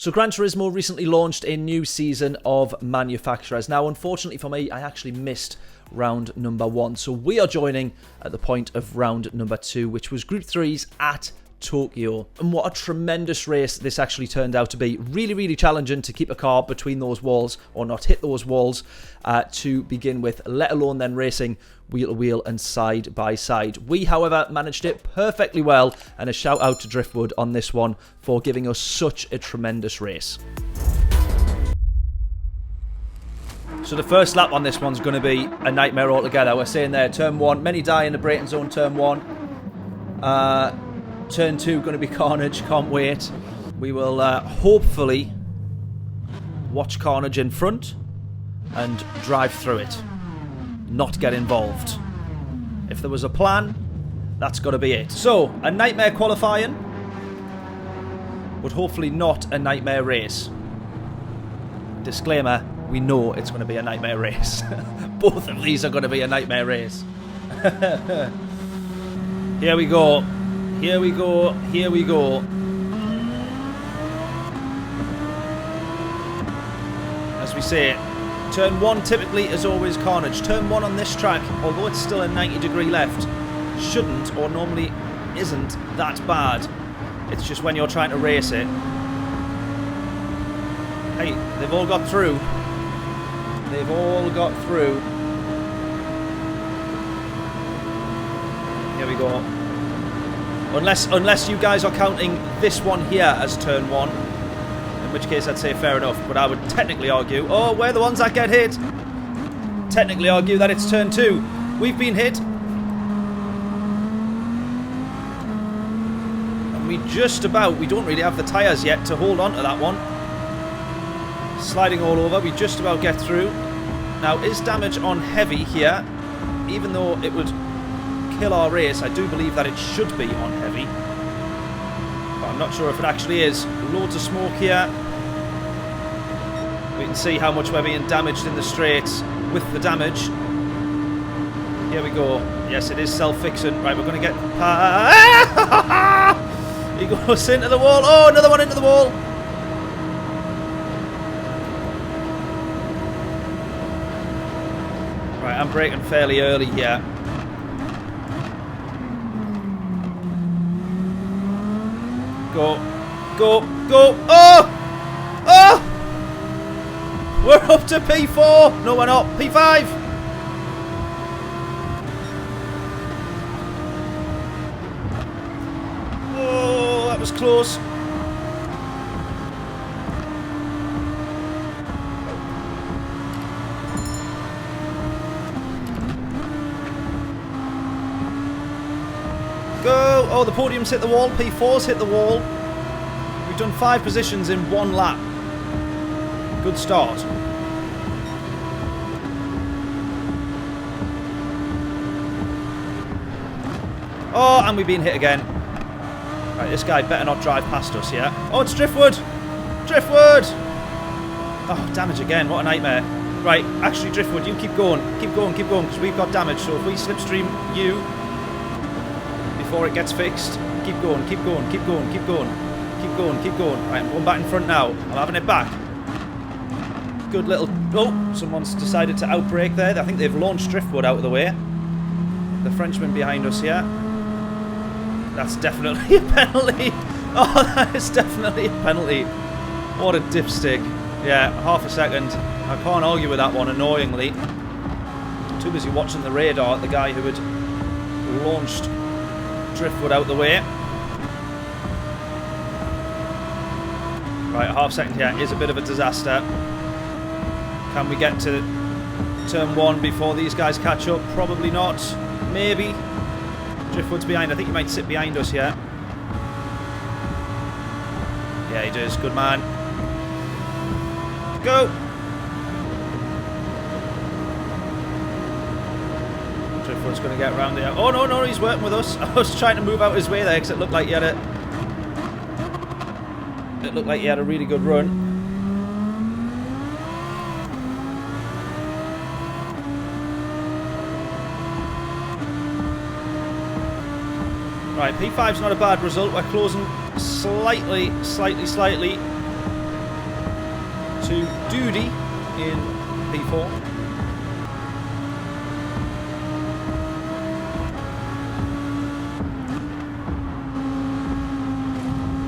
So Gran Turismo recently launched a new season of manufacturers. Now, unfortunately for me, I actually missed round number 1. So we are joining at the point of round number 2, which was Group 3's at Tokyo. And what a tremendous race this actually turned out to be. Really, really challenging to keep a car between those walls or not hit those walls to begin with, let alone then racing wheel to wheel and side by side. We, however, managed it perfectly well, and a shout out to Driftwood on this one for giving us such a tremendous race. So the first lap on this one's going to be a nightmare altogether. We're saying there, turn 1, many die in the braking zone, turn 1. Turn 2 going to be carnage, can't wait. We will hopefully watch carnage in front and drive through it. Not get involved. If there was a plan, that's got to be it. So, a nightmare qualifying, but hopefully not a nightmare race. Disclaimer, we know it's going to be a nightmare race. Both of these are going to be a nightmare race. Here we go. Here we go. Here we go. As we say, turn 1 typically is always carnage. Turn 1 on this track, although it's still a 90-degree left, shouldn't or normally isn't that bad. It's just when you're trying to race it. Hey, they've all got through. They've all got through. Here we go. Unless you guys are counting this one here as turn 1, in which case I'd say fair enough, but I would technically argue, oh, we're the ones that get hit. Technically argue that it's turn 2. We've been hit. And we don't really have the tyres yet to hold on to that one. Sliding all over, we just about get through. Now, is damage on heavy here? Even though it would kill our race, I do believe that it should be on heavy, but I'm not sure if it actually is. Loads of smoke here. We can see how much we're being damaged in the straights with the damage. Here we go. Yes, it is self-fixing. Right, we're going to get... He goes into the wall. Oh, another one into the wall. Right, I'm braking fairly early here. Go, go, go. Oh! Oh! We're up to P4. No, we're not. P5. Oh, that was close. Go! Oh, the podium's hit the wall. P4's hit the wall. We've done 5 positions in 1 lap. Good start. Oh, and we've been hit again. Right, this guy better not drive past us, yeah? Oh, it's Driftwood! Driftwood! Oh, damage again. What a nightmare. Right, actually, Driftwood, you keep going. Keep going, because we've got damage. So if we slipstream you before it gets fixed, keep going, keep going, keep going, keep going, keep going, keep going. Right, I'm going back in front now. I'm having it back. Good little... Oh, someone's decided to outbrake there. I think they've launched Driftwood out of the way. The Frenchman behind us here. That's definitely a penalty. Oh, that is definitely a penalty. What a dipstick. Yeah, half a second. I can't argue with that one, annoyingly. Too busy watching the radar at the guy who had launched Driftwood out the way. Right, a half second here is a bit of a disaster. Can we get to turn 1 before these guys catch up? Probably not. Maybe. Driftwood's behind. I think he might sit behind us here. Yeah, he does. Good man. Go! Driftwood's going to get around here. Oh, no, no, he's working with us. I was trying to move out his way there because it looked like he had a... It looked like he had a really good run. Right, P5's not a bad result. We're closing slightly. to Duty in P4.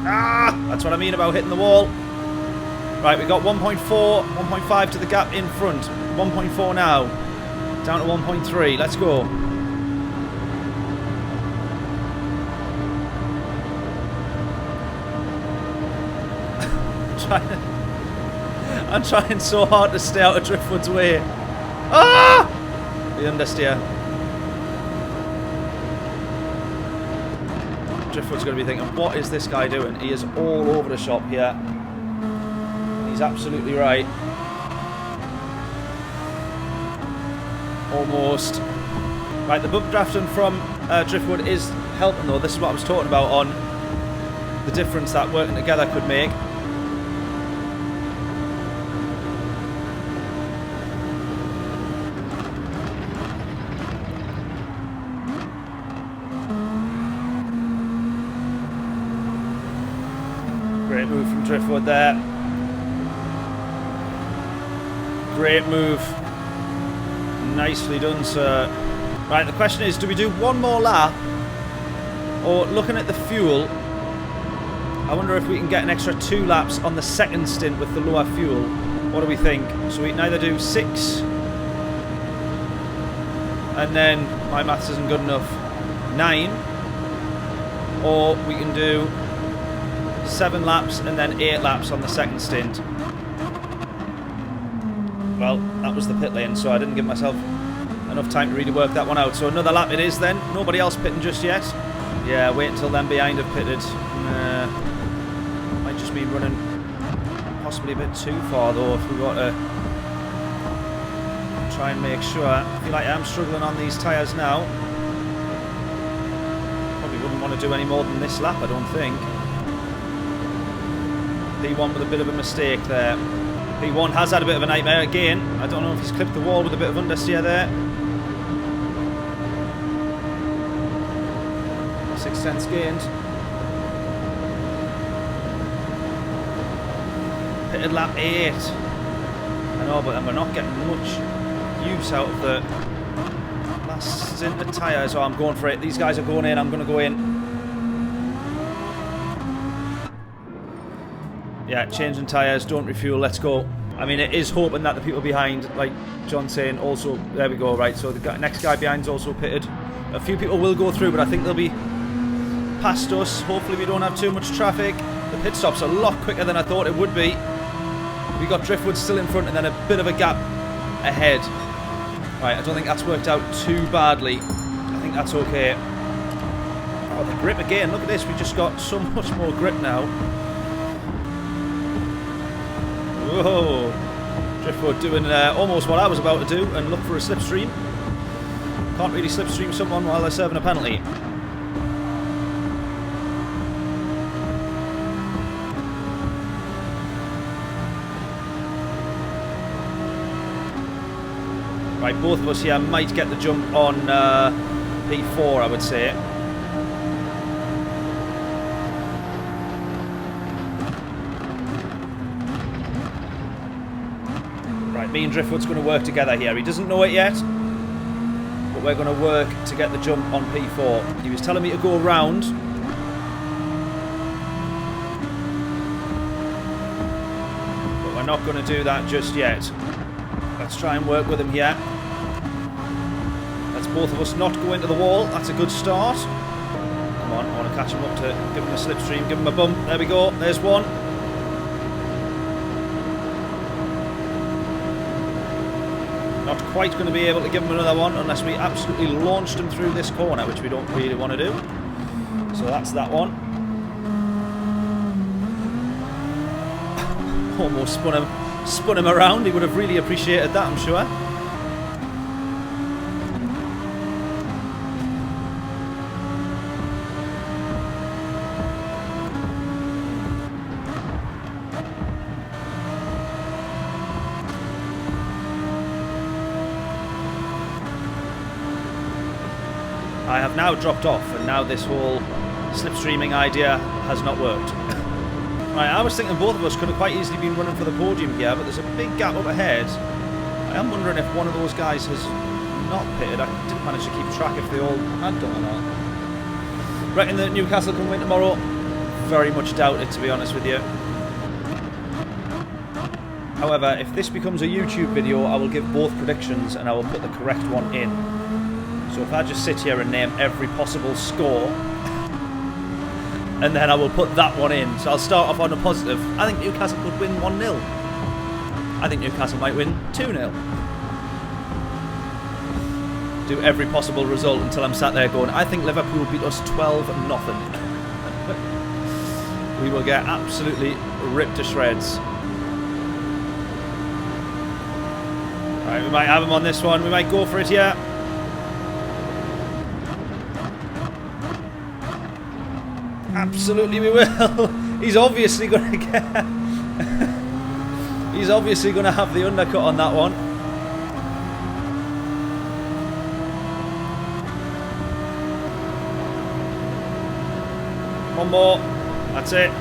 Ah! That's what I mean about hitting the wall. Right, we got 1.4, 1.5 to the gap in front. 1.4 now. Down to 1.3. Let's go. I'm trying so hard to stay out of Driftwood's way. Ah! The understeer. Driftwood's going to be thinking, what is this guy doing? He is all over the shop here. He's absolutely right. Almost. Right, the bump drafting from Driftwood is helping though. This is what I was talking about on the difference that working together could make. Great move from Driftwood there. Great move. Nicely done, sir. Right, the question is, do we do one more lap? Or, looking at the fuel, I wonder if we can get an extra 2 laps on the second stint with the lower fuel. What do we think? So we can either do 6, and then, my maths isn't good enough, 9, or we can do 7 laps and then 8 laps on the second stint. Well, that was the pit lane, so I didn't give myself enough time to really work that one out. So another lap it is then. Nobody else pitting just yet. Yeah, wait until them behind have pitted. Might just be running possibly a bit too far though if we've got to try and make sure. I feel like I'm struggling on these tyres now. Probably wouldn't want to do any more than this lap, I don't think. P1 with a bit of a mistake there. P1 has had a bit of a nightmare again. I don't know if he's clipped the wall with a bit of understeer there. 6 tenths gained. Pitted lap 8. I know, but then we're not getting much use out of the last stint of tyres. So I'm going for it. These guys are going in. I'm going to go in. Yeah, changing tyres, don't refuel, let's go. I mean, it is hoping that the people behind, like John's saying, also, there we go, right, so the next guy behind's also pitted. A few people will go through, but I think they'll be past us. Hopefully we don't have too much traffic. The pit stop's a lot quicker than I thought it would be. We got Driftwood still in front and then a bit of a gap ahead. Right, I don't think that's worked out too badly. I think that's okay. Oh, the grip again, look at this, we just got so much more grip now. Whoa, Driftwood doing almost what I was about to do and look for a slipstream. Can't really slipstream someone while they're serving a penalty. Right, both of us here might get the jump on P4, I would say. Me and Driftwood's going to work together here. He doesn't know it yet, but we're going to work to get the jump on P4. He was telling me to go round. But we're not going to do that just yet. Let's try and work with him here. Let's both of us not go into the wall. That's a good start. Come on, I want to catch him up to give him a slipstream, give him a bump. There we go. There's one. Not quite going to be able to give him another one unless we absolutely launched him through this corner, which we don't really want to do. So that's that one. Almost spun him around. He would have really appreciated that, I'm sure. I have now dropped off, and now this whole slipstreaming idea has not worked. Right, I was thinking both of us could have quite easily been running for the podium here, but there's a big gap up ahead. I am wondering if one of those guys has not pitted. I didn't manage to keep track if they all had done or not. Reckon that Newcastle can win tomorrow? Very much doubt it, to be honest with you. However, if this becomes a YouTube video, I will give both predictions and I will put the correct one in. So if I just sit here and name every possible score, and then I will put that one in. So I'll start off on a positive. I think Newcastle could win 1-0. I think Newcastle might win 2-0. Do every possible result until I'm sat there going, I think Liverpool beat us 12-0. We will get absolutely ripped to shreds. Right, we might have him on this one. We might go for it here. Absolutely we will. He's obviously going to get... He's obviously going to have the undercut on that one. One more. That's it.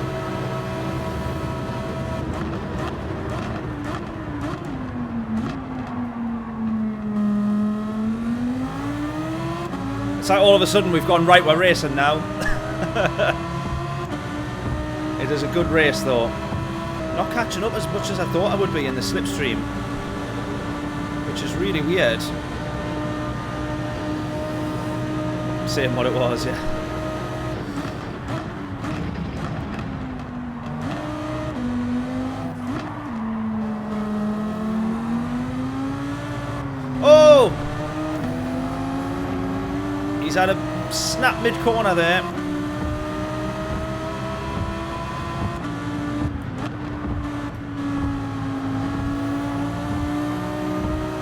It's like all of a sudden we've gone, right, we're racing now. It is a good race though. Not catching up as much as I thought I would be in the slipstream, which is really weird. Saying what it was, yeah. Oh! He's had a snap mid-corner there.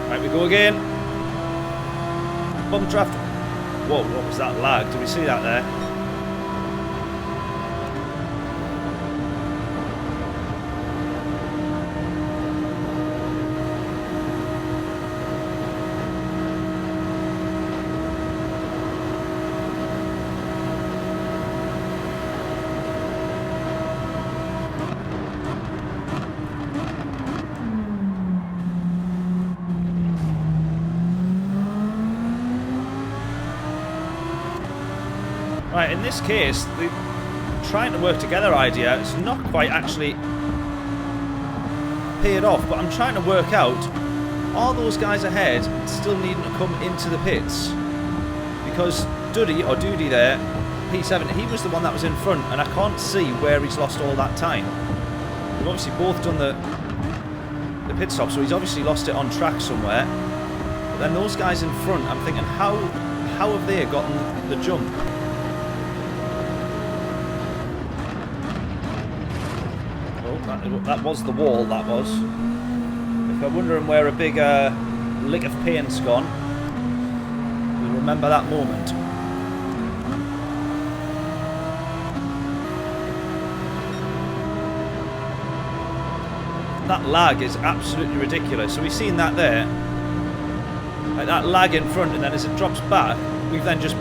Right, we go again. Bump draft. Whoa, what was that lag? Did we see that there? Right, in this case, the trying to work together idea is not quite actually paid off, but I'm trying to work out, are those guys ahead still needing to come into the pits? Because Duddy there, P7, he was the one that was in front, and I can't see where he's lost all that time. We've obviously both done the pit stop, so he's obviously lost it on track somewhere. But then those guys in front, I'm thinking, how have they gotten the jump? That was the wall, that was. If you're wondering where a big lick of paint's gone, you'll remember that moment. That lag is absolutely ridiculous. So we've seen that there. Like that lag in front, and then as it drops back, we've then just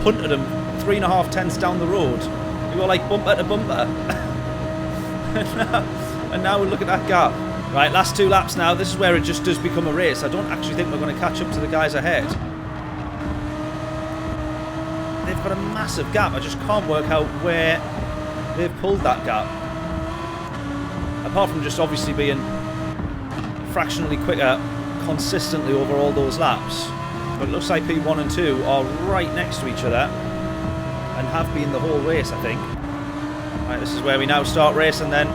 punted them 3.5 tenths down the road. We were like bumper to bumper. And now we look at that gap. Right, last 2 laps now. This is where it just does become a race. I don't actually think we're going to catch up to the guys ahead. They've got a massive gap. I just can't work out where they've pulled that gap. Apart from just obviously being fractionally quicker consistently over all those laps. But it looks like P1 and 2 are right next to each other and have been the whole race, I think. Right, this is where we now start racing then.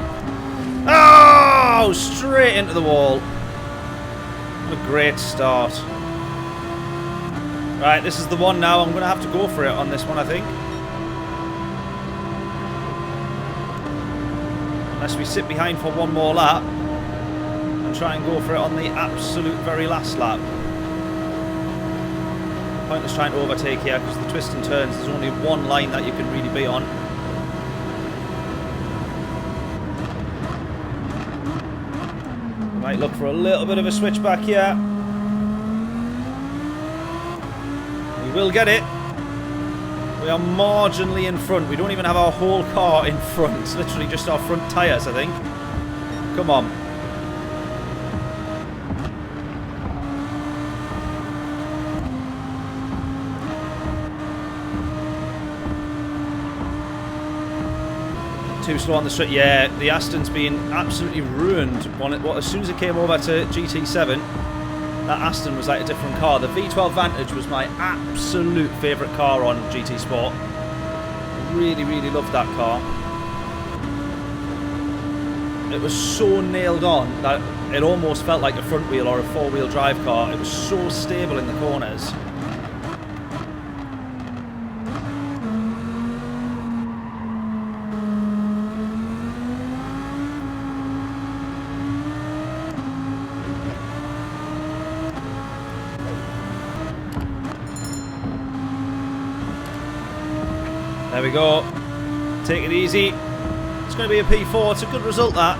Oh! Straight into the wall. What a great start. Right, this is the one now. I'm going to have to go for it on this one, I think. Unless we sit behind for one more lap and try and go for it on the absolute very last lap. Pointless trying to overtake here because the twists and turns, there's only one line that you can really be on. Might look for a little bit of a switchback here. We will get it. We are marginally in front. We don't even have our whole car in front. It's literally just our front tyres, I think. Come on. Too slow on the straight. Yeah, the Aston's been absolutely ruined. As soon as it came over to GT7, that Aston was like a different car. The V12 Vantage was my absolute favourite car on GT Sport. Really, really loved that car. It was so nailed on that it almost felt like a front wheel or a four-wheel drive car. It was so stable in the corners. There we go. Take it easy. It's going to be a P4. It's a good result, that.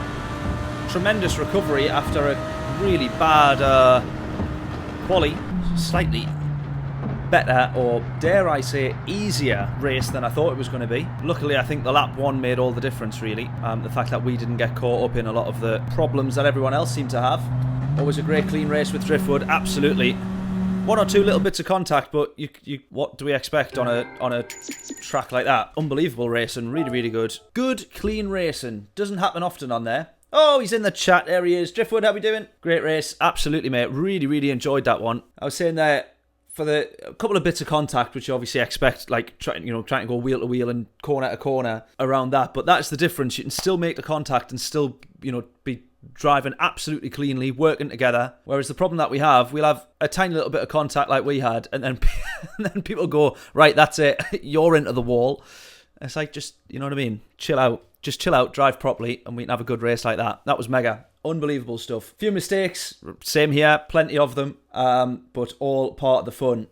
Tremendous recovery after a really bad quali. Slightly better, or dare I say, easier race than I thought it was going to be. Luckily, I think the lap 1 made all the difference, really. The fact that we didn't get caught up in a lot of the problems that everyone else seemed to have. Always a great clean race with Driftwood, absolutely. 1 or 2 little bits of contact, but what do we expect on a track like that? Unbelievable racing, really, really good. Good, clean racing. Doesn't happen often on there. Oh, he's in the chat. There he is. Driftwood, how we doing? Great race. Absolutely, mate. Really, really enjoyed that one. I was saying there, for a couple of bits of contact, which you obviously expect, like trying to go wheel to wheel and corner to corner around that. But that's the difference. You can still make the contact and still, be driving absolutely cleanly, working together. Whereas the problem that we'll have a tiny little bit of contact like we had, and then people go, right, that's it, you're into the wall. It's like, just, you know what I mean? Chill out. Just chill out, drive properly, and we can have a good race like that. That was mega. Unbelievable stuff. Few mistakes, same here, plenty of them, but all part of the fun.